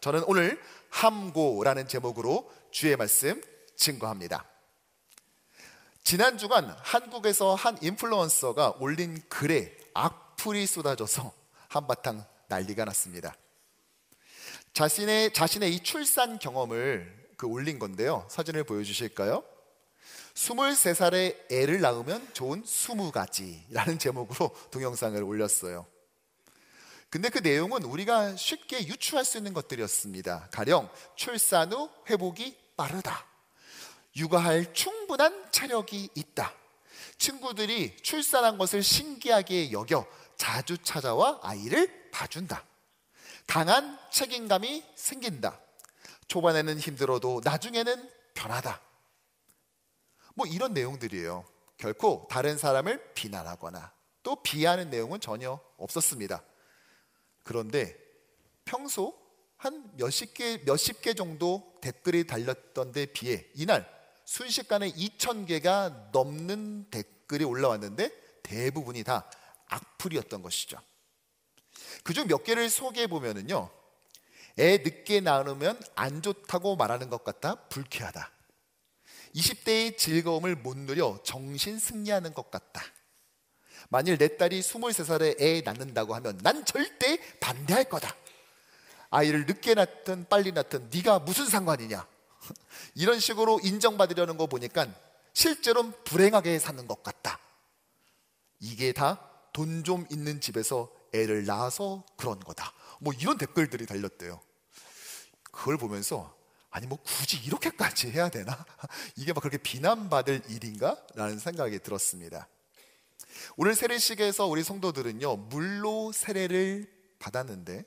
저는 오늘 함고라는 제목으로 주의 말씀 증거합니다. 지난 주간 한국에서 한 인플루언서가 올린 글에 악플이 쏟아져서 한바탕 난리가 났습니다. 자신의 이 출산 경험을 올린 건데요. 사진을 보여주실까요? 23살에 애를 낳으면 좋은 20가지라는 제목으로 동영상을 올렸어요. 근데 그 내용은 우리가 쉽게 유추할 수 있는 것들이었습니다. 가령 출산 후 회복이 빠르다, 육아할 충분한 체력이 있다, 친구들이 출산한 것을 신기하게 여겨 자주 찾아와 아이를 봐준다, 강한 책임감이 생긴다, 초반에는 힘들어도 나중에는 편하다, 이런 내용들이에요. 결코 다른 사람을 비난하거나 또 비하하는 내용은 전혀 없었습니다. 그런데 평소 한 몇십 개 정도 댓글이 달렸던 데 비해 이날 순식간에 2,000개가 넘는 댓글이 올라왔는데 대부분이 다 악플이었던 것이죠. 그중 몇 개를 소개해 보면은요, 애 늦게 낳으면 안 좋다고 말하는 것 같다, 불쾌하다, 20대의 즐거움을 못 누려 정신 승리하는 것 같다, 만일 내 딸이 23살에 애 낳는다고 하면 난 절대 반대할 거다, 아이를 늦게 낳든 빨리 낳든 네가 무슨 상관이냐, 이런 식으로 인정받으려는 거 보니까 실제로는 불행하게 사는 것 같다, 이게 다 돈 좀 있는 집에서 애를 낳아서 그런 거다, 이런 댓글들이 달렸대요. 그걸 보면서 아니 굳이 이렇게까지 해야 되나? 이게 그렇게 비난받을 일인가? 라는 생각이 들었습니다. 오늘 세례식에서 우리 성도들은요, 물로 세례를 받았는데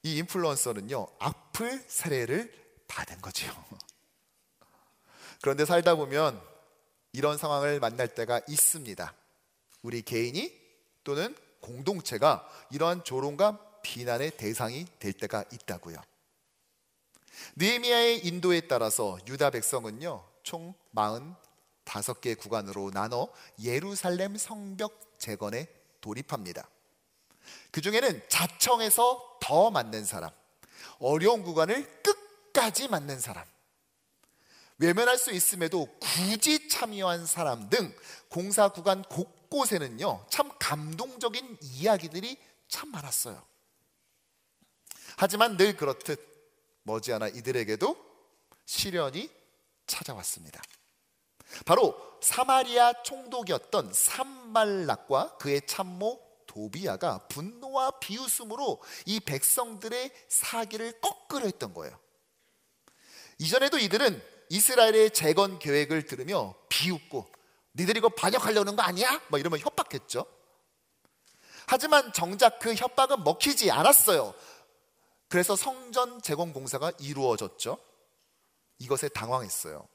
이 인플루언서는요, 악플 세례를 받은 거죠. 그런데 살다 보면 이런 상황을 만날 때가 있습니다. 우리 개인이 또는 공동체가 이러한 조롱과 비난의 대상이 될 때가 있다고요. 느헤미야의 인도에 따라서 유다 백성은요, 총 45개 구간으로 나눠 예루살렘 성벽 재건에 돌입합니다. 그 중에는 자청해서 더 맞는 사람, 어려운 구간을 끝까지 맞는 사람, 외면할 수 있음에도 굳이 참여한 사람 등 공사 구간 곳곳에는요, 참 감동적인 이야기들이 참 많았어요. 하지만 늘 그렇듯 머지않아 이들에게도 시련이 찾아왔습니다. 바로 사마리아 총독이었던 산발락과 그의 참모 도비야가 분노와 비웃음으로 이 백성들의 사기를 거꾸로 했던 거예요. 이전에도 이들은 이스라엘의 재건 계획을 들으며 비웃고 니들 이거 반역하려는 거 아니야? 이러면 협박했죠. 하지만 정작 그 협박은 먹히지 않았어요. 그래서 성전 재건 공사가 이루어졌죠. 이것에 당황했어요.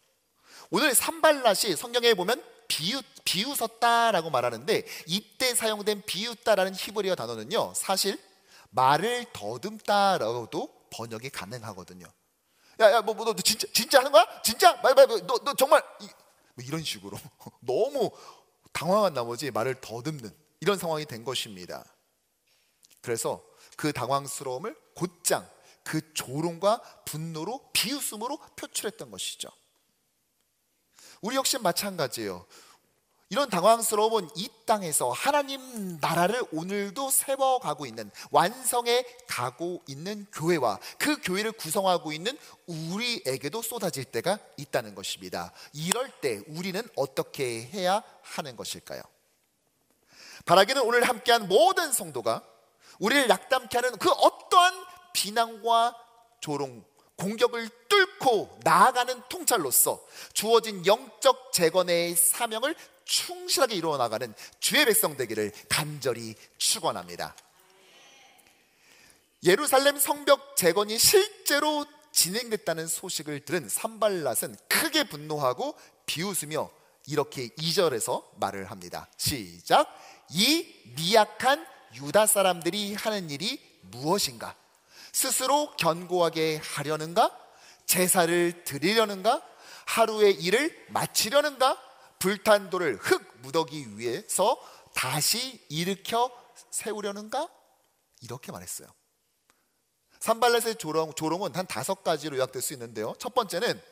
오늘 산발랏이 성경에 보면 비웃었다라고 말하는데, 이때 사용된 비웃다라는 히브리어 단어는요, 사실 말을 더듬다라고도 번역이 가능하거든요. 너 진짜 하는 거야? 진짜? 너 정말 이런 식으로 너무 당황한 나머지 말을 더듬는 이런 상황이 된 것입니다. 그래서 그 당황스러움을 곧장 그 조롱과 분노로, 비웃음으로 표출했던 것이죠. 우리 역시 마찬가지예요. 이런 당황스러움은 이 땅에서 하나님 나라를 오늘도 세워가고 있는, 완성해 가고 있는 교회와 그 교회를 구성하고 있는 우리에게도 쏟아질 때가 있다는 것입니다. 이럴 때 우리는 어떻게 해야 하는 것일까요? 바라기는 오늘 함께한 모든 성도가 우리를 낙담케 하는 그 어떠한 비난과 조롱, 공격을 뚫고 나아가는 통찰로서 주어진 영적 재건의 사명을 충실하게 이루어 나가는 주의 백성 되기를 간절히 축원합니다. 예루살렘 성벽 재건이 실제로 진행됐다는 소식을 들은 산발랏은 크게 분노하고 비웃으며 이렇게 2절에서 말을 합니다. 시작. 이 미약한 유다 사람들이 하는 일이 무엇인가? 스스로 견고하게 하려는가? 제사를 드리려는가? 하루의 일을 마치려는가? 불탄 돌을 흙 묻어기 위해서 다시 일으켜 세우려는가? 이렇게 말했어요. 산발렛의 조롱은 한 5가지로 요약될 수 있는데요. 첫 번째는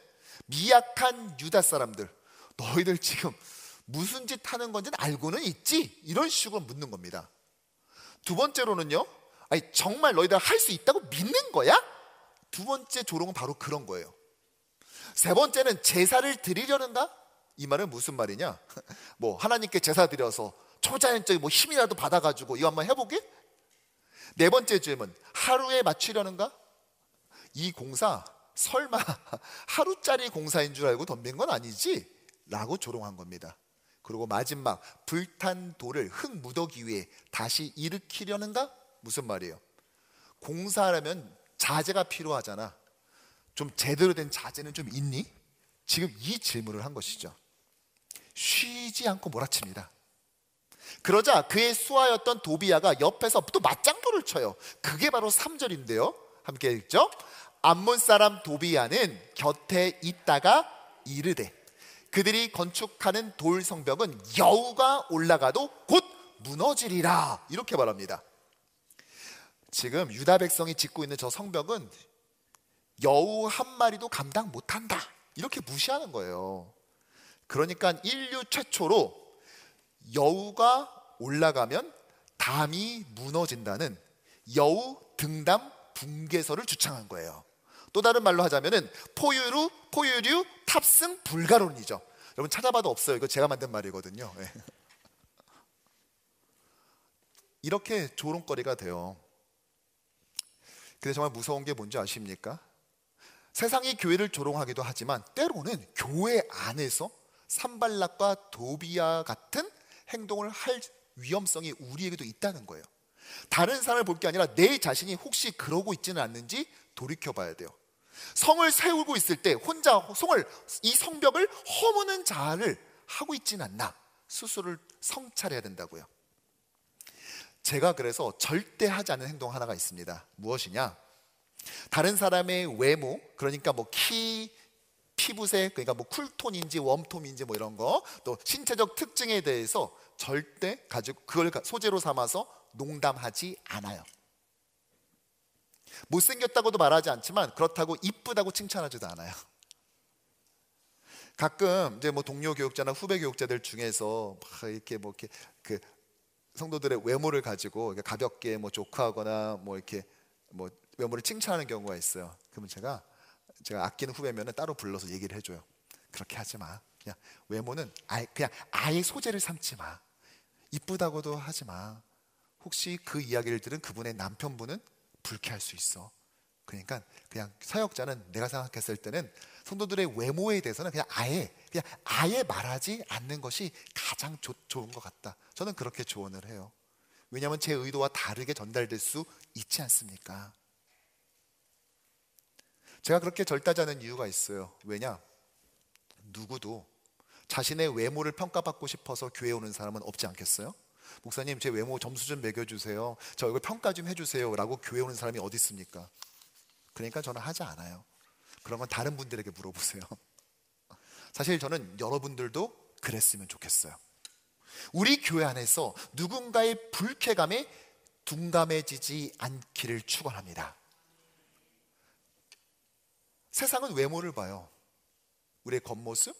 미약한 유다 사람들, 너희들 지금 무슨 짓 하는 건지는 알고는 있지? 이런 식으로 묻는 겁니다. 두 번째로는요, 아니 정말 너희들 할 수 있다고 믿는 거야? 두 번째 조롱은 바로 그런 거예요. 세 번째는 제사를 드리려는가? 이 말은 무슨 말이냐? 뭐 하나님께 제사 드려서 초자연적인 뭐 힘이라도 받아가지고 이거 한번 해보게? 네 번째 질문, 하루에 맞추려는가? 이 공사 설마 하루짜리 공사인 줄 알고 덤빈 건 아니지? 라고 조롱한 겁니다. 그리고 마지막, 불탄 돌을 흙 묻어기 위해 다시 일으키려는가? 무슨 말이에요? 공사하려면 자재가 필요하잖아. 좀 제대로 된 자재는 좀 있니? 지금 이 질문을 한 것이죠. 쉬지 않고 몰아칩니다. 그러자 그의 수하였던 도비야가 옆에서 또 맞장구를 쳐요. 그게 바로 3절인데요. 함께 읽죠. 암몬 사람 도비야는 곁에 있다가 이르되 그들이 건축하는 돌 성벽은 여우가 올라가도 곧 무너지리라. 이렇게 말합니다. 지금 유다 백성이 짓고 있는 저 성벽은 여우 한 마리도 감당 못한다, 이렇게 무시하는 거예요. 그러니까 인류 최초로 여우가 올라가면 담이 무너진다는 여우 등담 붕괴설을 주창한 거예요. 또 다른 말로 하자면은 포유류 탑승 불가론이죠. 여러분 찾아봐도 없어요. 이거 제가 만든 말이거든요. 네. 이렇게 조롱거리가 돼요. 근데 정말 무서운 게 뭔지 아십니까? 세상이 교회를 조롱하기도 하지만 때로는 교회 안에서 산발락과 도비야 같은 행동을 할 위험성이 우리에게도 있다는 거예요. 다른 사람을 볼 게 아니라 내 자신이 혹시 그러고 있지는 않는지 돌이켜봐야 돼요. 성을 세우고 있을 때 혼자 이 성벽을 허무는 자를 하고 있지는 않나, 스스로를 성찰해야 된다고요. 제가 그래서 절대 하지 않는 행동 하나가 있습니다. 무엇이냐? 다른 사람의 외모, 그러니까 뭐 키, 피부색, 그러니까 뭐 쿨톤인지 웜톤인지 뭐 이런 거, 또 신체적 특징에 대해서 절대 가지고 그걸 소재로 삼아서 농담하지 않아요. 못생겼다고도 말하지 않지만 그렇다고 이쁘다고 칭찬하지도 않아요. 가끔 이제 뭐 동료 교육자나 후배 교육자들 중에서 이렇게 뭐 이렇게 그 성도들의 외모를 가지고 가볍게 뭐 조크하거나 뭐 이렇게 뭐 외모를 칭찬하는 경우가 있어요. 그러면 제가 아끼는 후배면은 따로 불러서 얘기를 해줘요. 그렇게 하지 마. 그냥 외모는 아예 소재를 삼지 마. 이쁘다고도 하지 마. 혹시 그 이야기를 들은 그분의 남편분은 불쾌할 수 있어. 그러니까 그냥 사역자는 내가 생각했을 때는 성도들의 외모에 대해서는 그냥 아예 말하지 않는 것이 가장 좋은 것 같다. 저는 그렇게 조언을 해요. 왜냐하면 제 의도와 다르게 전달될 수 있지 않습니까? 제가 그렇게 절대하지 않는 이유가 있어요. 왜냐? 누구도 자신의 외모를 평가받고 싶어서 교회에 오는 사람은 없지 않겠어요? 목사님, 제 외모 점수 좀 매겨주세요, 저 얼굴 평가 좀 해주세요 라고 교회에 오는 사람이 어디 있습니까? 그러니까 저는 하지 않아요. 그런 건 다른 분들에게 물어보세요. 사실 저는 여러분들도 그랬으면 좋겠어요. 우리 교회 안에서 누군가의 불쾌감에 둔감해지지 않기를 축원합니다. 세상은 외모를 봐요. 우리의 겉모습,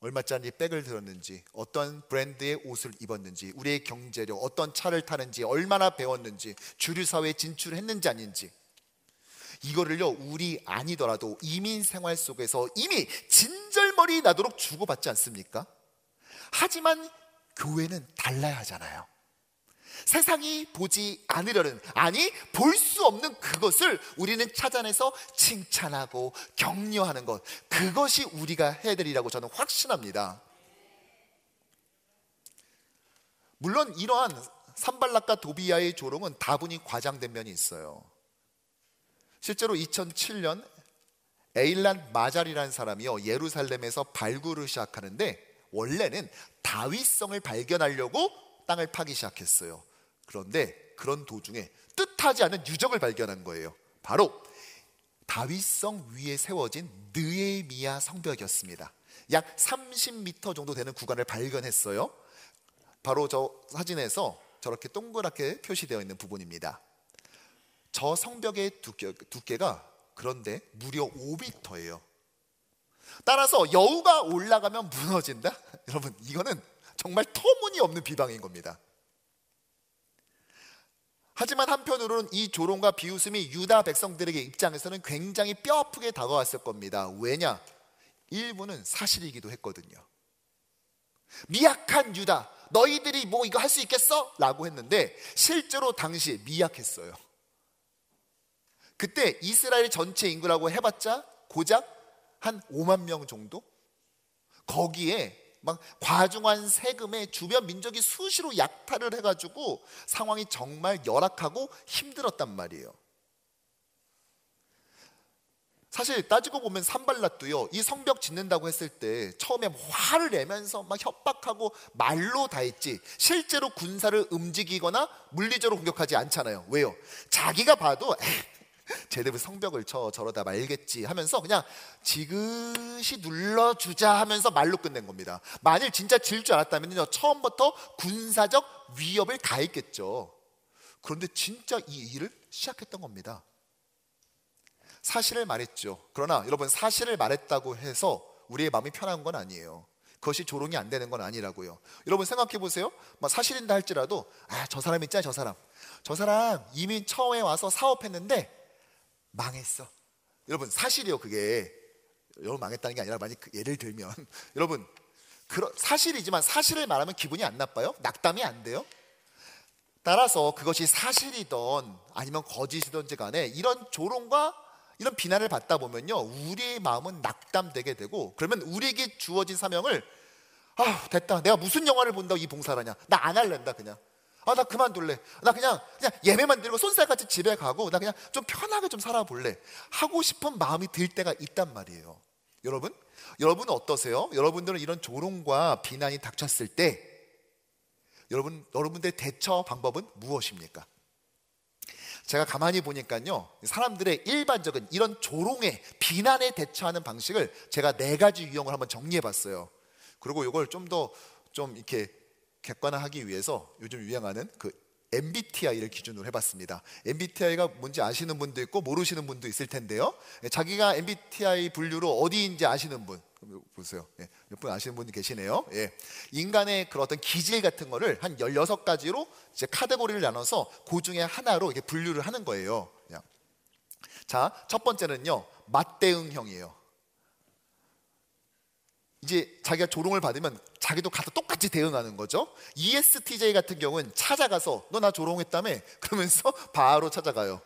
얼마짜리 백을 들었는지, 어떤 브랜드의 옷을 입었는지, 우리의 경제력, 어떤 차를 타는지, 얼마나 배웠는지, 주류사회에 진출했는지 아닌지, 이거를요 우리 아니더라도 이민 생활 속에서 이미 진절머리 나도록 주고받지 않습니까? 하지만 교회는 달라야 하잖아요. 세상이 보지 않으려는, 아니 볼 수 없는 그것을 우리는 찾아내서 칭찬하고 격려하는 것, 그것이 우리가 해야 되리라고 저는 확신합니다. 물론 이러한 산발락과 도비야의 조롱은 다분히 과장된 면이 있어요. 실제로 2007년 에일란 마잘이라는 사람이요 예루살렘에서 발굴을 시작하는데, 원래는 다윗성을 발견하려고 땅을 파기 시작했어요. 그런데 그런 도중에 뜻하지 않은 유적을 발견한 거예요. 바로 다윗성 위에 세워진 느헤미야 성벽이었습니다. 약 30m 정도 되는 구간을 발견했어요. 바로 저 사진에서 저렇게 동그랗게 표시되어 있는 부분입니다. 저 성벽의 두께가 그런데 무려 5m예요. 따라서 여우가 올라가면 무너진다? 여러분, 이거는 정말 터무니없는 비방인 겁니다. 하지만 한편으로는 이 조롱과 비웃음이 유다 백성들에게 입장에서는 굉장히 뼈아프게 다가왔을 겁니다. 왜냐? 일부는 사실이기도 했거든요. 미약한 유다, 너희들이 뭐 이거 할 수 있겠어? 라고 했는데 실제로 당시에 미약했어요. 그때 이스라엘 전체 인구라고 해봤자 고작 한 5만 명 정도? 거기에 막 과중한 세금에 주변 민족이 수시로 약탈을 해가지고 상황이 정말 열악하고 힘들었단 말이에요. 사실 따지고 보면 산발랏도요, 이 성벽 짓는다고 했을 때 처음에 화를 내면서 막 협박하고 말로 다 했지 실제로 군사를 움직이거나 물리적으로 공격하지 않잖아요. 왜요? 자기가 봐도 제대로 성벽을 쳐 저러다 말겠지 하면서 그냥 지그시 눌러주자 하면서 말로 끝낸 겁니다. 만일 진짜 질 줄 알았다면요, 처음부터 군사적 위협을 가했겠죠. 그런데 진짜 이 일을 시작했던 겁니다. 사실을 말했죠. 그러나 여러분, 사실을 말했다고 해서 우리의 마음이 편한 건 아니에요. 그것이 조롱이 안 되는 건 아니라고요. 여러분 생각해 보세요. 사실인다 할지라도 저 사람 있잖아요. 저 사람 이미 처음에 와서 사업했는데 망했어. 여러분 사실이요. 그게 여러분 망했다는 게 아니라 만약 예를 들면 여러분 사실이지만 사실을 말하면 기분이 안 나빠요? 낙담이 안 돼요? 따라서 그것이 사실이든 아니면 거짓이든지 간에 이런 조롱과 이런 비난을 받다 보면요, 우리의 마음은 낙담되게 되고, 그러면 우리에게 주어진 사명을 됐다, 내가 무슨 영화를 본다고 이 봉사를 하냐, 나 안 할랜다, 그냥 나 그만둘래, 나 그냥 예배만 드리고 손살같이 집에 가고 나 그냥 좀 편하게 좀 살아볼래 하고 싶은 마음이 들 때가 있단 말이에요. 여러분은 어떠세요? 여러분들은 이런 조롱과 비난이 닥쳤을 때 여러분들의 대처 방법은 무엇입니까? 제가 가만히 보니까요, 사람들의 일반적인 이런 조롱에 비난에 대처하는 방식을 제가 4가지 유형을 한번 정리해 봤어요. 그리고 이걸 좀 더 이렇게 객관화하기 위해서 요즘 유행하는 그 MBTI를 기준으로 해봤습니다. MBTI가 뭔지 아시는 분도 있고 모르시는 분도 있을 텐데요, 자기가 MBTI 분류로 어디인지 아시는 분 보세요. 몇 분 아시는 분이 계시네요. 인간의 그런 어떤 기질 같은 거를 한 16가지로 이제 카테고리를 나눠서 그 중에 하나로 이렇게 분류를 하는 거예요. 자, 첫 번째는요, 맞대응형이에요. 이제 자기가 조롱을 받으면 자기도 가서 똑같이 대응하는 거죠. ESTJ 같은 경우는 찾아가서 너 나 조롱했다며 그러면서 바로 찾아가요.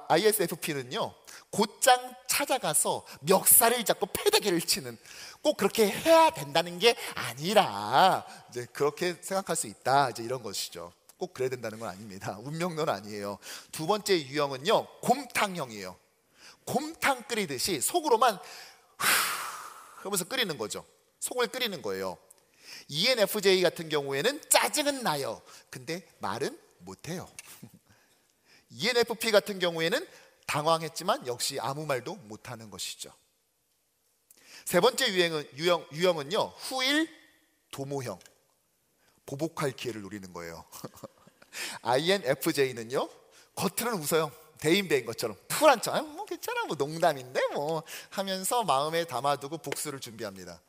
ISFP는요, 곧장 찾아가서 멱살을 잡고 패대기를 치는, 꼭 그렇게 해야 된다는 게 아니라 이제 그렇게 생각할 수 있다, 이제 이런 것이죠. 꼭 그래야 된다는 건 아닙니다. 운명론 아니에요. 두 번째 유형은요, 곰탕형이에요. 곰탕 끓이듯이 속으로만 하면서 끓이는 거죠. 속을 끓이는 거예요. ENFJ 같은 경우에는 짜증은 나요. 근데 말은 못해요. ENFP 같은 경우에는 당황했지만 역시 아무 말도 못하는 것이죠. 세 번째 유형은요, 후일 도모형. 보복할 기회를 노리는 거예요. INFJ는요, 겉으로는 웃어요. 대인배인 것처럼 쿨한 척, 뭐 괜찮아, 뭐 농담인데 뭐 하면서 마음에 담아두고 복수를 준비합니다.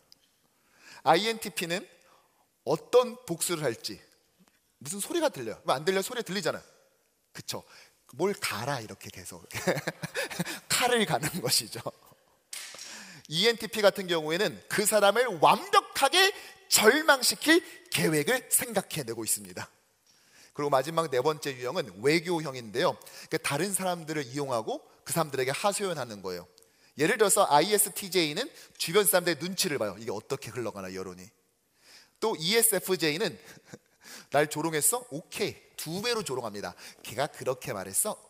INTP는 어떤 복수를 할지, 무슨 소리가 들려요. 안 들려? 소리 들리잖아요. 그쵸? 뭘 갈아, 이렇게 계속 칼을 가는 것이죠. ENTP 같은 경우에는 그 사람을 완벽하게 절망시킬 계획을 생각해내고 있습니다. 그리고 마지막 4번째 유형은 외교형인데요, 다른 사람들을 이용하고 그 사람들에게 하소연하는 거예요. 예를 들어서 ISTJ는 주변 사람들의 눈치를 봐요. 이게 어떻게 흘러가나, 여론이. 또 ESFJ는 날 조롱했어? 오케이, 2배로 조롱합니다. 걔가 그렇게 말했어?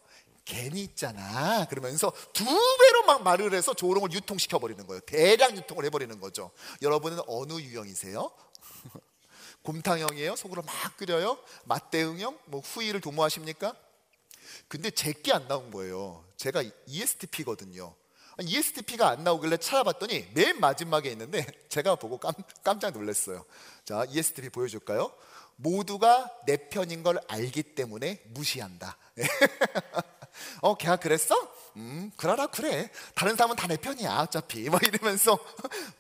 괜히 있잖아. 그러면서 2배로 막 말을 해서 조롱을 유통시켜버리는 거예요. 대량 유통을 해버리는 거죠. 여러분은 어느 유형이세요? 곰탕형이에요? 속으로 막 끓여요? 맞대응형? 뭐 후일을 도모하십니까? 근데 제게 안 나온 거예요. 제가 ESTP거든요. ESTP가 안 나오길래 찾아봤더니 맨 마지막에 있는데 제가 보고 깜짝 놀랐어요. 자, ESTP 보여줄까요? 모두가 내 편인 걸 알기 때문에 무시한다. 걔가 그랬어? 그러라 그래. 다른 사람은 다 내 편이야 어차피. 막 이러면서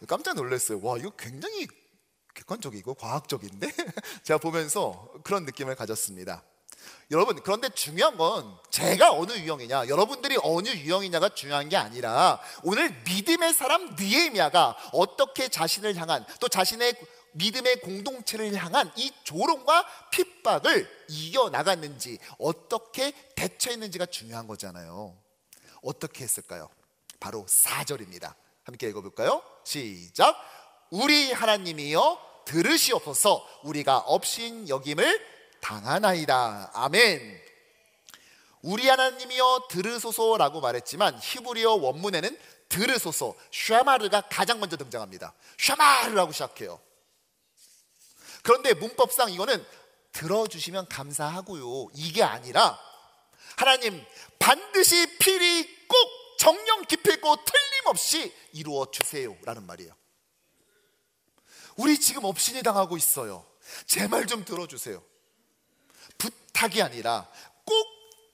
깜짝 놀랐어요. 와, 이거 굉장히 객관적이고 과학적인데? 제가 보면서 그런 느낌을 가졌습니다. 여러분, 그런데 중요한 건 제가 어느 유형이냐, 여러분들이 어느 유형이냐가 중요한 게 아니라 오늘 믿음의 사람 느헤미야가 어떻게 자신을 향한, 또 자신의 믿음의 공동체를 향한 이 조롱과 핍박을 이겨나갔는지, 어떻게 대처했는지가 중요한 거잖아요. 어떻게 했을까요? 바로 4절입니다. 함께 읽어볼까요? 시작. 우리 하나님이여 들으시옵소서. 우리가 업신 여김을 당하나이다. 아멘. 우리 하나님이여 들으소서라고 말했지만 히브리어 원문에는 들으소서, 샤마르가 가장 먼저 등장합니다. 샤마르라고 시작해요. 그런데 문법상 이거는 들어주시면 감사하고요, 이게 아니라 하나님 반드시 필히 꼭 정령 깊이고 틀림없이 이루어 주세요 라는 말이에요. 우리 지금 업신이 당하고 있어요. 제 말 좀 들어주세요. 부탁이 아니라 꼭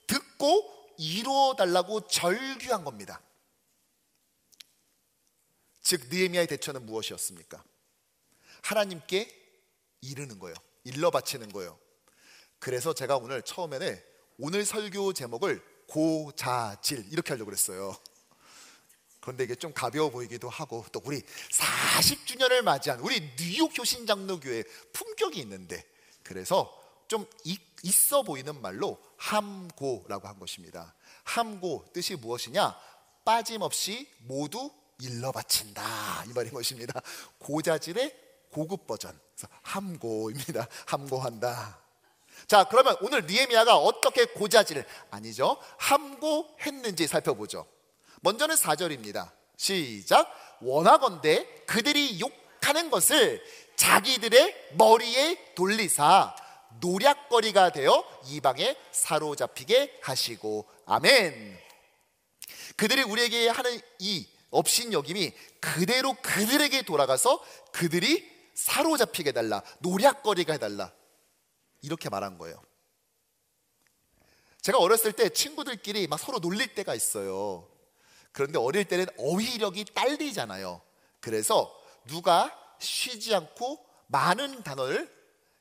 듣고 이루어 달라고 절규한 겁니다. 즉 느헤미야의 대처는 무엇이었습니까? 하나님께 이르는 거예요. 일러 바치는 거예요. 그래서 제가 오늘 처음에는 오늘 설교 제목을 고자질 이렇게 하려고 그랬어요. 그런데 이게 좀 가벼워 보이기도 하고, 또 우리 40주년을 맞이한 우리 뉴욕 효신장로교회 품격이 있는데, 그래서 좀 있어 보이는 말로 함고라고 한 것입니다. 함고 뜻이 무엇이냐? 빠짐없이 모두 일러 바친다, 이 말인 것입니다. 고자질의 고급 버전, 그래서 함고입니다. 함고한다. 자, 그러면 오늘 느헤미야가 어떻게 고자질을, 아니죠, 함고했는지 살펴보죠. 먼저는 4절입니다. 시작. 원하건대 그들이 욕하는 것을 자기들의 머리에 돌리사 노략거리가 되어 이방에 사로잡히게 하시고. 아멘. 그들이 우리에게 하는 이 업신여김이 그대로 그들에게 돌아가서 그들이 사로잡히게 해달라, 노략거리가 해달라, 이렇게 말한 거예요. 제가 어렸을 때 친구들끼리 막 서로 놀릴 때가 있어요. 그런데 어릴 때는 어휘력이 딸리잖아요. 그래서 누가 쉬지 않고 많은 단어를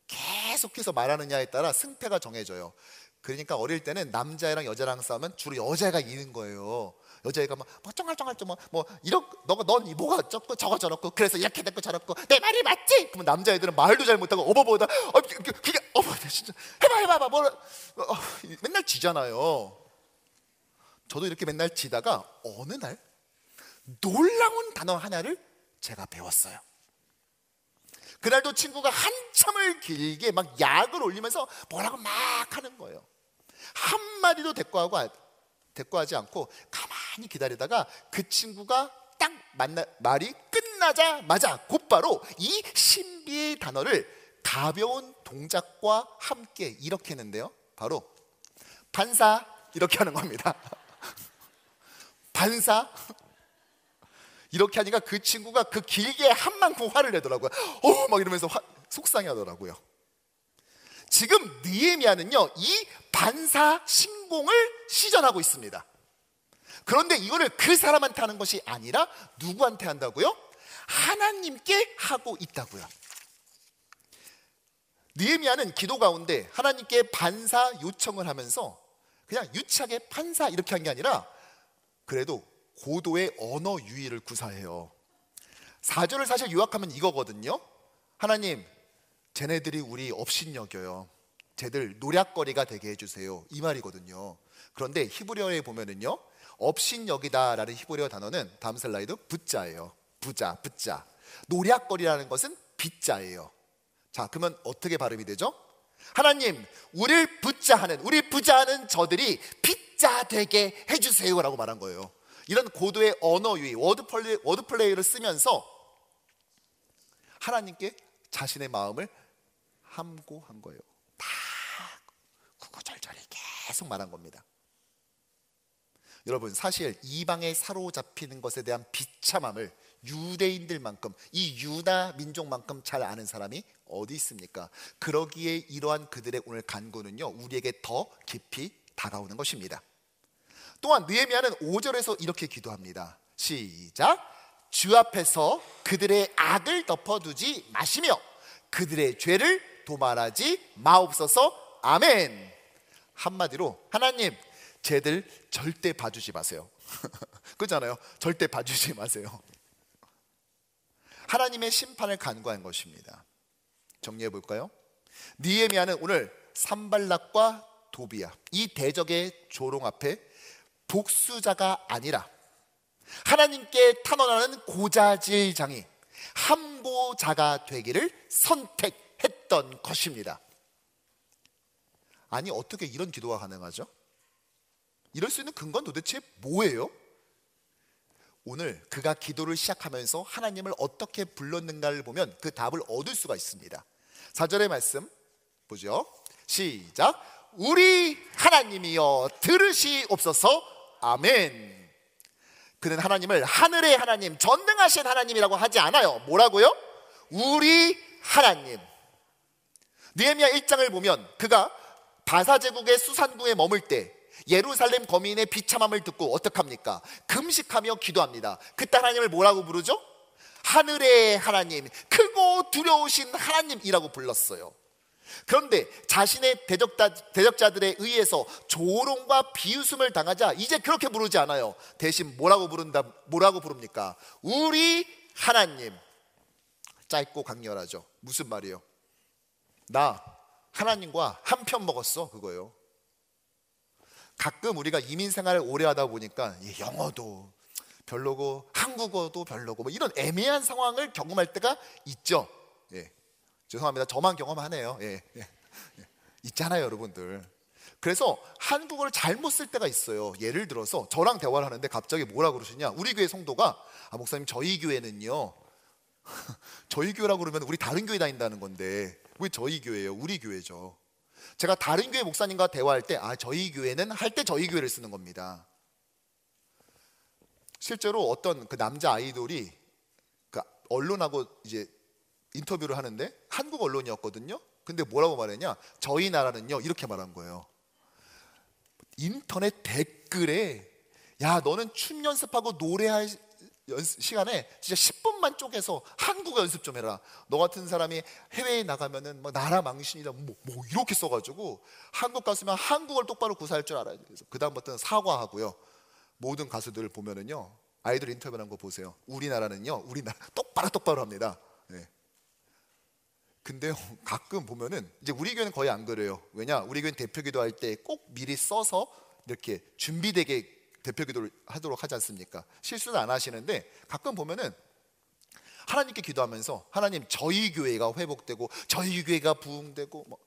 계속해서 말하느냐에 따라 승패가 정해져요. 그러니까 어릴 때는 남자애랑 여자랑 싸우면 주로 여자애가 이기는 거예요. 여자애가 막 쫑알쫑알 뭐 이런, 넌 뭐가 어쩌고 저거 저렇고 그래서 이렇게 됐고 저렇고 내 말이 맞지? 그러면 남자애들은 말도 잘 못하고 어버버다. 그게 진짜 해봐 맨날 지잖아요. 저도 이렇게 맨날 지다가 어느 날 놀라운 단어 하나를 제가 배웠어요. 그날도 친구가 한참을 길게 막 약을 올리면서 뭐라고 막 하는 거예요. 한마디도 대꾸하지 않고 가만히 기다리다가 그 친구가 딱 말이 끝나자마자 곧바로 이 신비의 단어를 가벼운 동작과 함께 이렇게 했는데요, 바로 반사, 이렇게 하는 겁니다. 반사. 이렇게 하니까 그 친구가 그 길게 한 만큼 화를 내더라고요. 막 이러면서 속상해 하더라고요. 지금 느헤미야는요, 이 반사 신공을 시전하고 있습니다. 그런데 이거를 그 사람한테 하는 것이 아니라 누구한테 한다고요? 하나님께 하고 있다고요. 느헤미야는 기도 가운데 하나님께 반사 요청을 하면서 그냥 유치하게 판사 이렇게 한 게 아니라 그래도 고도의 언어 유희를 구사해요. 4절을 사실 요약하면 이거거든요. 하나님, 쟤네들이 우리 업신여겨요. 쟤들 노략거리가 되게 해주세요, 이 말이거든요. 그런데 히브리어에 보면은요, 업신여기다라는 히브리어 단어는 다음 슬라이드 부자예요. 부자. 노략거리라는 것은 빚자예요. 자, 그러면 어떻게 발음이 되죠? 하나님, 우리 부자하는 저들이 빚자 되게 해주세요라고 말한 거예요. 이런 고도의 언어 유희, 워드플레이를 쓰면서 하나님께 자신의 마음을 함고한 거예요. 다 구구절절히 계속 말한 겁니다. 여러분, 사실 이방에 사로잡히는 것에 대한 비참함을 유대인들만큼, 이 유다 민족만큼 잘 아는 사람이 어디 있습니까? 그러기에 이러한 그들의 오늘 간구는요, 우리에게 더 깊이 다가오는 것입니다. 또한 느헤미야는 5절에서 이렇게 기도합니다. 시작. 주 앞에서 그들의 악을 덮어두지 마시며 그들의 죄를 도말하지 마옵소서. 아멘. 한마디로 하나님, 쟤들 절대 봐주지 마세요. 그렇잖아요. 절대 봐주지 마세요. 하나님의 심판을 간구한 것입니다. 정리해 볼까요? 느헤미야는 오늘 산발락과 도비야, 이 대적의 조롱 앞에 복수자가 아니라 하나님께 탄원하는 고자질장이 함고자가 되기를 선택했던 것입니다. 아니, 어떻게 이런 기도가 가능하죠? 이럴 수 있는 근거는 도대체 뭐예요? 오늘 그가 기도를 시작하면서 하나님을 어떻게 불렀는가를 보면 그 답을 얻을 수가 있습니다. 4절의 말씀 보죠. 시작. 우리 하나님이여 들으시옵소서. 아멘. 그는 하나님을 하늘의 하나님, 전능하신 하나님이라고 하지 않아요. 뭐라고요? 우리 하나님. 느헤미야 1장을 보면 그가 바사제국의 수산궁에 머물 때 예루살렘 거민의 비참함을 듣고 어떡합니까? 금식하며 기도합니다. 그때 하나님을 뭐라고 부르죠? 하늘의 하나님, 크고 두려우신 하나님이라고 불렀어요. 그런데 자신의 대적자들에 의해서 조롱과 비웃음을 당하자 이제 그렇게 부르지 않아요. 대신 뭐라고 부릅니까? 우리 하나님. 짧고 강렬하죠. 무슨 말이에요? 나 하나님과 한편 먹었어, 그거예요. 가끔 우리가 이민 생활을 오래 하다 보니까 영어도 별로고 한국어도 별로고 뭐 이런 애매한 상황을 경험할 때가 있죠. 예. 죄송합니다. 저만 경험하네요. 예. 있잖아요, 여러분들. 그래서 한국어를 잘못 쓸 때가 있어요. 예를 들어서 저랑 대화를 하는데 갑자기 뭐라 그러시냐? 우리 교회 성도가 목사님, 저희 교회는요 저희 교회라고 그러면 우리 다른 교회 다닌다는 건데 왜 저희 교회예요? 우리 교회죠. 제가 다른 교회 목사님과 대화할 때 저희 교회는 할 때 저희 교회를 쓰는 겁니다. 실제로 어떤 그 남자 아이돌이 그 언론하고 이제 인터뷰를 하는데 한국 언론이었거든요. 근데 뭐라고 말했냐? 저희 나라는요 이렇게 말한 거예요. 인터넷 댓글에 야, 너는 춤 연습하고 노래할 시간에 진짜 10분만 쪼개서 한국어 연습 좀 해라. 너 같은 사람이 해외에 나가면은 뭐 나라 망신이다 뭐 이렇게 써가지고 한국 갔으면 한국어를 똑바로 구사할 줄 알아야 돼요. 그 다음부터는 사과하고요. 모든 가수들을 보면은요, 아이돌 인터뷰한 거 보세요. 우리나라는요, 우리나라 똑바로 합니다. 네. 근데요, 가끔 보면은 이제 우리 교회는 거의 안 그래요. 왜냐? 우리 교회는 대표기도 할 때 꼭 미리 써서 이렇게 준비되게 대표기도를 하도록 하지 않습니까? 실수는 안 하시는데 가끔 보면은 하나님께 기도하면서 하나님, 저희 교회가 회복되고 저희 교회가 부흥되고 뭐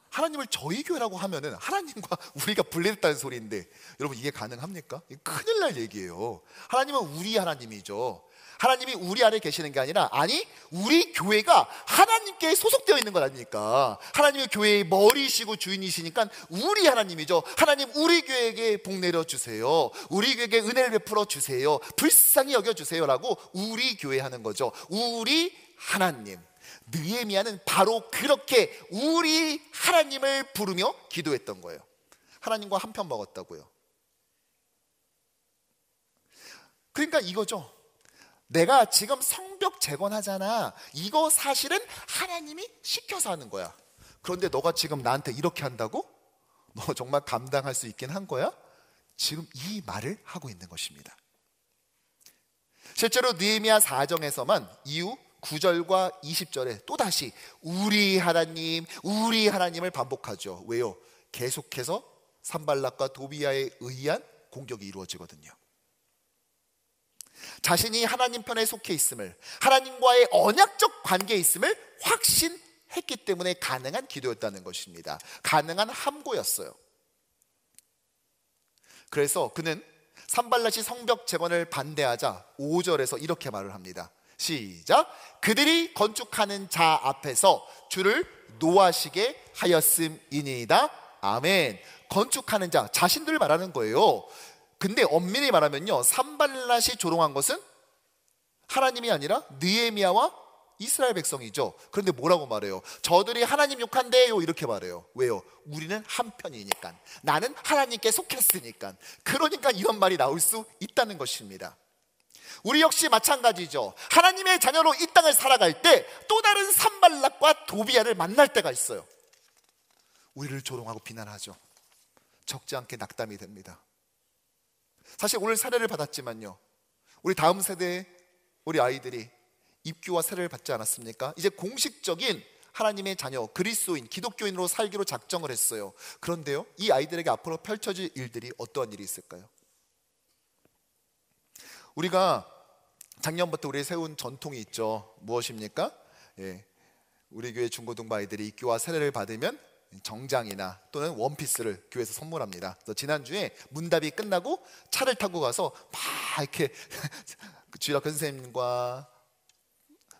하나님을 저희 교회라고 하면은 하나님과 우리가 분리됐다는 소리인데 여러분, 이게 가능합니까? 이게 큰일 날 얘기예요. 하나님은 우리 하나님이죠. 하나님이 우리 안에 계시는 게 아니라 우리 교회가 하나님께 소속되어 있는 것 아닙니까? 하나님의 교회의 머리시고 주인이시니까 우리 하나님이죠. 하나님, 우리 교회에게 복 내려주세요. 우리 교회에게 은혜를 베풀어 주세요. 불쌍히 여겨주세요 라고 우리 교회 하는 거죠. 우리 하나님. 느헤미야는 바로 그렇게 우리 하나님을 부르며 기도했던 거예요. 하나님과 한편 먹었다고요. 그러니까 이거죠. 내가 지금 성벽 재건하잖아. 이거 사실은 하나님이 시켜서 하는 거야. 그런데 너가 지금 나한테 이렇게 한다고? 너 정말 감당할 수 있긴 한 거야? 지금 이 말을 하고 있는 것입니다. 실제로 느헤미야 4장에서만 이후 9절과 20절에 또다시 우리 하나님을 반복하죠. 왜요? 계속해서 산발락과 도비야에 의한 공격이 이루어지거든요. 자신이 하나님 편에 속해 있음을, 하나님과의 언약적 관계에 있음을 확신했기 때문에 가능한 기도였다는 것입니다. 가능한 함고였어요. 그래서 그는 산발락이 성벽 재건을 반대하자 5절에서 이렇게 말을 합니다. 시작. 그들이 건축하는 자 앞에서 주를 노하시게 하였음이니이다. 아멘. 건축하는 자, 자신들을 말하는 거예요. 근데 엄밀히 말하면요, 산발락이 조롱한 것은 하나님이 아니라 느헤미야와 이스라엘 백성이죠. 그런데 뭐라고 말해요? 저들이 하나님 욕한대요, 이렇게 말해요. 왜요? 우리는 한 편이니까, 나는 하나님께 속했으니까. 그러니까 이런 말이 나올 수 있다는 것입니다. 우리 역시 마찬가지죠. 하나님의 자녀로 이 땅을 살아갈 때 또 다른 산발락과 도비아를 만날 때가 있어요. 우리를 조롱하고 비난하죠. 적지 않게 낙담이 됩니다. 사실 오늘 세례를 받았지만요, 우리 다음 세대의 우리 아이들이 입교와 세례를 받지 않았습니까? 이제 공식적인 하나님의 자녀, 그리스도인, 기독교인으로 살기로 작정을 했어요. 그런데요, 이 아이들에게 앞으로 펼쳐질 일들이 어떠한 일이 있을까요? 우리가 작년부터 우리 세운 전통이 있죠. 무엇입니까? 우리 교회 중고등부 아이들이 입교와 세례를 받으면 정장이나 또는 원피스를 교회에서 선물합니다. 그래서 지난주에 문답이 끝나고 차를 타고 가서 막 이렇게 주일학교 선생님과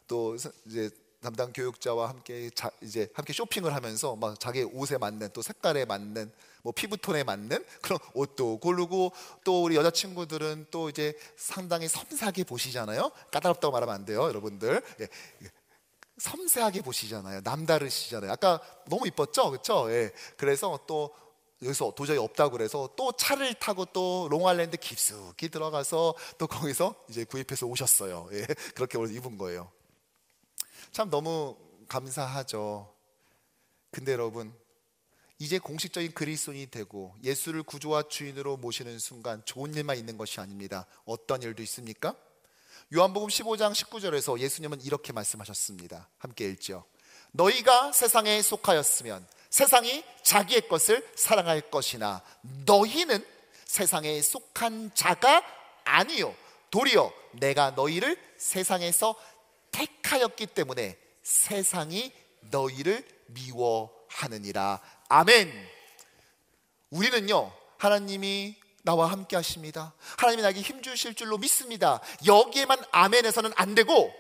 또 이제 담당 교육자와 함께 이제 함께 쇼핑을 하면서 막 자기 옷에 맞는, 또 색깔에 맞는, 뭐 피부톤에 맞는 그런 옷도 고르고, 또 우리 여자친구들은 또 이제 상당히 섬세하게 보시잖아요. 까다롭다고 말하면 안 돼요, 여러분들. 섬세하게 보시잖아요. 남다르시잖아요. 아까 너무 이뻤죠, 그렇죠? 그래서 또 여기서 도저히 없다고 그래서 또 차를 타고 또 롱아일랜드 깊숙이 들어가서 또 거기서 이제 구입해서 오셨어요. 그렇게 오늘 입은 거예요. 참 너무 감사하죠. 근데 여러분, 이제 공식적인 그리스도인이 되고 예수를 구주와 주인으로 모시는 순간 좋은 일만 있는 것이 아닙니다. 어떤 일도 있습니까? 요한복음 15장 19절에서 예수님은 이렇게 말씀하셨습니다. 함께 읽죠. 너희가 세상에 속하였으면 세상이 자기의 것을 사랑할 것이나 너희는 세상에 속한 자가 아니요 도리어 내가 너희를 세상에서 택하였기 때문에 세상이 너희를 미워하느니라. 아멘. 우리는요, 하나님이 나와 함께 하십니다. 하나님이 나에게 힘 주실 줄로 믿습니다. 여기에만 아멘해서는 안 되고,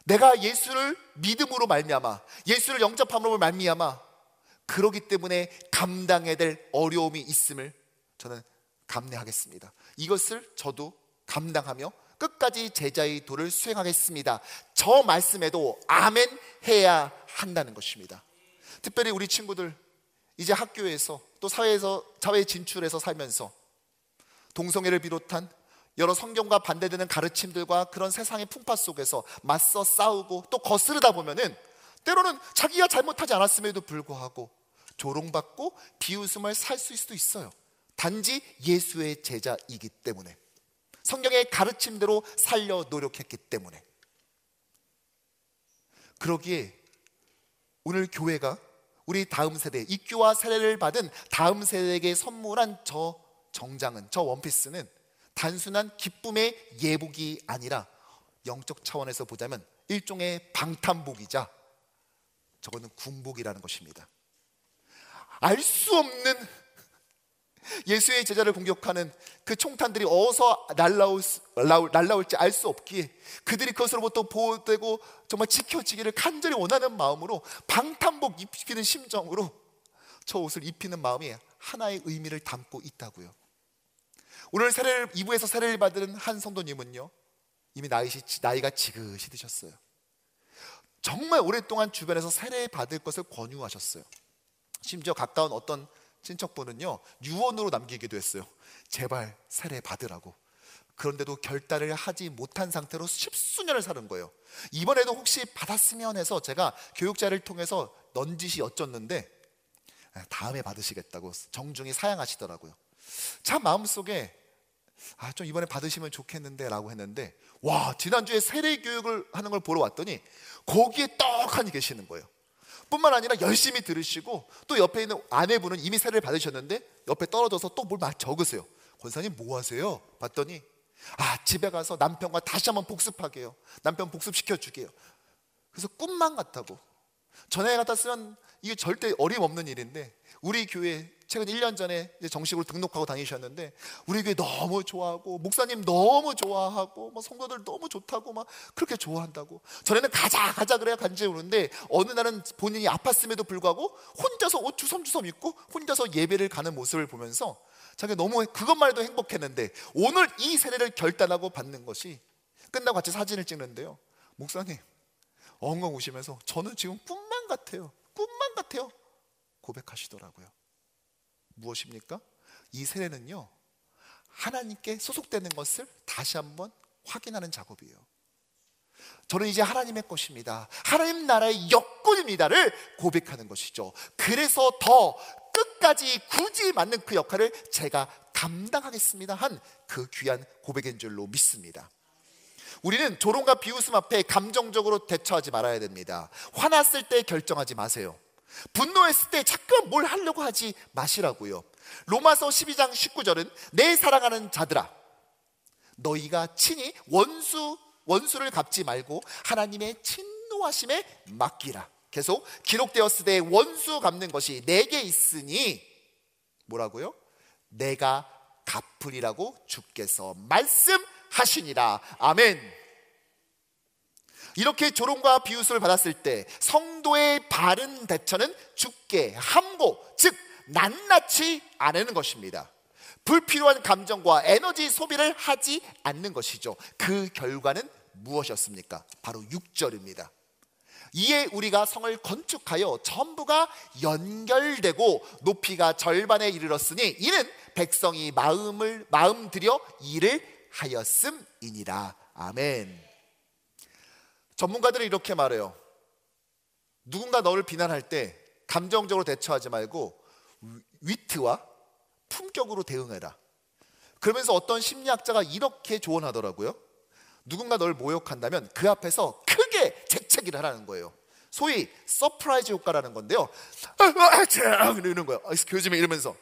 내가 예수를 믿음으로 말미암아, 예수를 영접함으로 말미암아, 그러기 때문에 감당해야 될 어려움이 있음을 저는 감내하겠습니다. 이것을 저도 감당하며 끝까지 제자의 도를 수행하겠습니다. 저 말씀에도 아멘 해야 한다는 것입니다. 특별히 우리 친구들 이제 학교에서 또 사회에 진출해서 살면서 동성애를 비롯한 여러 성경과 반대되는 가르침들과 그런 세상의 풍파 속에서 맞서 싸우고 또 거스르다 보면은 때로는 자기가 잘못하지 않았음에도 불구하고 조롱받고 비웃음을 살 수도 있어요. 단지 예수의 제자이기 때문에, 성경의 가르침대로 살려 노력했기 때문에. 그러기에 오늘 교회가 우리 다음 세대, 입교와 세례를 받은 다음 세대에게 선물한 저 정장은, 저 원피스는 단순한 기쁨의 예복이 아니라 영적 차원에서 보자면 일종의 방탄복이자 저거는 군복이라는 것입니다. 알 수 없는 예수의 제자를 공격하는 그 총탄들이 어디서 날라올지 알 수 없기에 그들이 그것으로부터 보호되고 정말 지켜지기를 간절히 원하는 마음으로 방탄복 입히는 심정으로 저 옷을 입히는 마음이 하나의 의미를 담고 있다고요. 오늘 2부에서 세례를 받은 한 성도님은요, 이미 나이가 지긋이 드셨어요. 정말 오랫동안 주변에서 세례 받을 것을 권유하셨어요. 심지어 가까운 어떤 친척분은요, 유언으로 남기기도 했어요. 제발 세례 받으라고. 그런데도 결단을 하지 못한 상태로 십수년을 사는 거예요. 이번에도 혹시 받았으면 해서 제가 교육자를 통해서 넌지시 여쭸는데 다음에 받으시겠다고 정중히 사양하시더라고요. 참 마음속에 좀 이번에 받으시면 좋겠는데 라고 했는데, 와, 지난주에 세례 교육을 하는 걸 보러 왔더니 거기에 떡하니 계시는 거예요. 뿐만 아니라 열심히 들으시고, 또 옆에 있는 아내분은 이미 세례를 받으셨는데 옆에 떨어져서 또 뭘 막 적으세요. 권사님 뭐 하세요? 봤더니 집에 가서 남편과 다시 한번 복습하게요. 남편 복습시켜주게요. 그래서 꿈만 같다고. 전에 같았으면 이게 절대 어림없는 일인데, 우리 교회 최근 1년 전에 이제 정식으로 등록하고 다니셨는데 우리 교회 너무 좋아하고 목사님 너무 좋아하고 성도들 너무 좋다고 막 그렇게 좋아한다고. 전에는 가자 그래야 간절히 오는데 어느 날은 본인이 아팠음에도 불구하고 혼자서 옷 주섬주섬 입고 혼자서 예배를 가는 모습을 보면서 자기가 너무 그것만 해도 행복했는데, 오늘 이 세례를 결단하고 받는 것이 끝나고 같이 사진을 찍는데요, 목사님 엉엉 우시면서 저는 지금 꿈만 같아요, 꿈만 같아요 고백하시더라고요. 무엇입니까? 이 세례는요, 하나님께 소속되는 것을 다시 한번 확인하는 작업이에요. 저는 이제 하나님의 것입니다, 하나님 나라의 여권입니다를 고백하는 것이죠. 그래서 더 끝까지 굳이 맞는 그 역할을 제가 감당하겠습니다 한 그 귀한 고백인 줄로 믿습니다. 우리는 조롱과 비웃음 앞에 감정적으로 대처하지 말아야 됩니다. 화났을 때 결정하지 마세요. 분노했을 때 자꾸 뭘 하려고 하지 마시라고요. 로마서 12장 19절은 내 사랑하는 자들아, 너희가 친히 원수를 갚지 말고 하나님의 진노하심에 맡기라. 계속 기록되었으되 원수 갚는 것이 내게 있으니 뭐라고요? 내가 갚으리라고 주께서 말씀하시니라. 아멘. 이렇게 조롱과 비웃음을 받았을 때 성도의 바른 대처는 주께 함고, 즉 낱낱이 아내는 것입니다. 불필요한 감정과 에너지 소비를 하지 않는 것이죠. 그 결과는 무엇이었습니까? 바로 6절입니다. 이에 우리가 성을 건축하여 전부가 연결되고 높이가 절반에 이르렀으니 이는 백성이 마음 들여 일을 하였음이니라. 아멘. 전문가들은 이렇게 말해요. 누군가 너를 비난할 때 감정적으로 대처하지 말고 위트와 품격으로 대응해라. 그러면서 어떤 심리학자가 이렇게 조언하더라고요. 누군가 널 모욕한다면 그 앞에서 크게 재채기를 하라는 거예요. 소위 서프라이즈 효과라는 건데요. 이러는 거예요. 교수님이 이러면서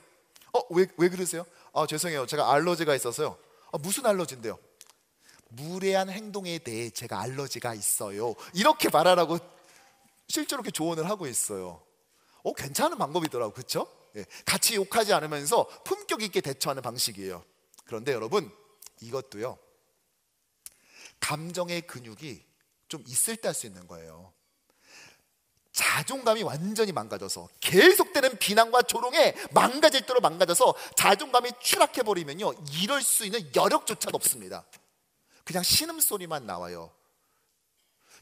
왜 그러세요? 죄송해요, 제가 알러지가 있어서요. 무슨 알러지인데요? 무례한 행동에 대해 제가 알러지가 있어요. 이렇게 말하라고 실제로 이렇게 조언을 하고 있어요. 괜찮은 방법이더라고요. 그렇죠? 같이 욕하지 않으면서 품격 있게 대처하는 방식이에요. 그런데 여러분, 이것도요, 감정의 근육이 좀 있을 때 할 수 있는 거예요. 자존감이 완전히 망가져서 계속되는 비난과 조롱에 망가질 대로 망가져서 자존감이 추락해버리면요, 이럴 수 있는 여력조차도 없습니다. 그냥 신음소리만 나와요.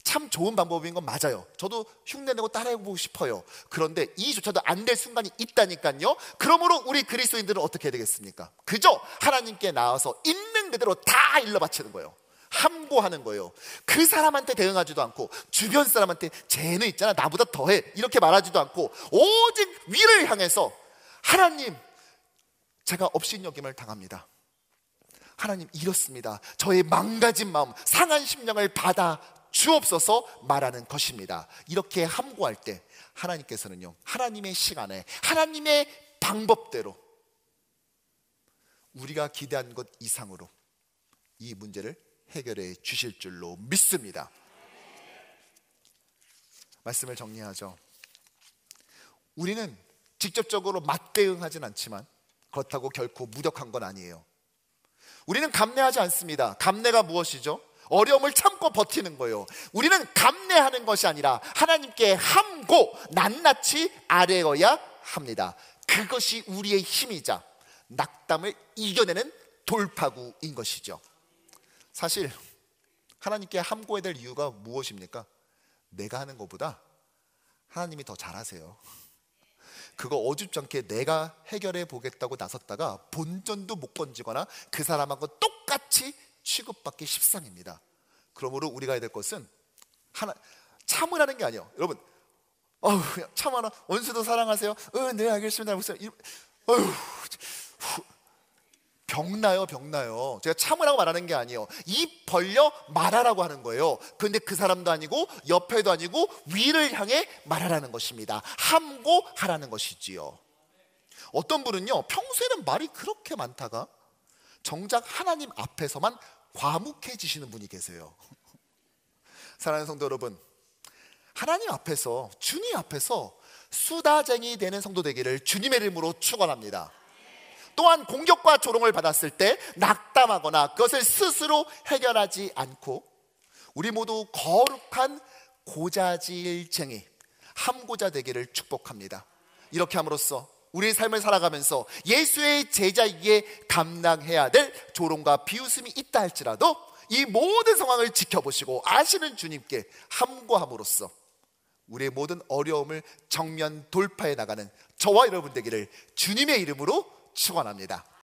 참 좋은 방법인 건 맞아요. 저도 흉내내고 따라해보고 싶어요. 그런데 이조차도 안 될 순간이 있다니까요. 그러므로 우리 그리스도인들은 어떻게 해야 되겠습니까? 그저 하나님께 나와서 있는 그대로 다 일러 바치는 거예요. 함고하는 거예요. 그 사람한테 대응하지도 않고 주변 사람한테 쟤는 있잖아, 나보다 더해, 이렇게 말하지도 않고 오직 위를 향해서 하나님, 제가 업신여김을 당합니다. 하나님, 이렇습니다. 저의 망가진 마음, 상한 심령을 받아 주옵소서 말하는 것입니다. 이렇게 함고할 때 하나님께서는요, 하나님의 시간에 하나님의 방법대로 우리가 기대한 것 이상으로 이 문제를 해결해 주실 줄로 믿습니다. 말씀을 정리하죠. 우리는 직접적으로 맞대응하진 않지만 그렇다고 결코 무력한 건 아니에요. 우리는 감내하지 않습니다. 감내가 무엇이죠? 어려움을 참고 버티는 거예요. 우리는 감내하는 것이 아니라 하나님께 함고 낱낱이 아뢰어야 합니다. 그것이 우리의 힘이자 낙담을 이겨내는 돌파구인 것이죠. 사실 하나님께 함고해야 될 이유가 무엇입니까? 내가 하는 것보다 하나님이 더 잘하세요. 그거 어줍지 않게 내가 해결해 보겠다고 나섰다가 본전도 못 건지거나 그 사람하고 똑같이 취급받기 십상입니다. 그러므로 우리가 해야 될 것은 참으라는 게 아니에요. 여러분, 참아라. 원수도 사랑하세요. 네, 알겠습니다. 병나요. 제가 참으라고 말하는 게 아니에요. 입 벌려 말하라고 하는 거예요. 근데 그 사람도 아니고 옆에도 아니고 위를 향해 말하라는 것입니다. 함고하라는 것이지요. 어떤 분은요, 평소에는 말이 그렇게 많다가 정작 하나님 앞에서만 과묵해지시는 분이 계세요. 사랑하는 성도 여러분, 하나님 앞에서, 주님 앞에서 수다쟁이 되는 성도 되기를 주님의 이름으로 축원합니다. 또한 공격과 조롱을 받았을 때 낙담하거나 그것을 스스로 해결하지 않고 우리 모두 거룩한 고자질쟁이, 함고자 되기를 축복합니다. 이렇게 함으로써 우리의 삶을 살아가면서 예수의 제자이기에 감당해야 될 조롱과 비웃음이 있다 할지라도 이 모든 상황을 지켜보시고 아시는 주님께 함구함으로써 우리의 모든 어려움을 정면 돌파해 나가는 저와 여러분 되기를 주님의 이름으로 축원합니다.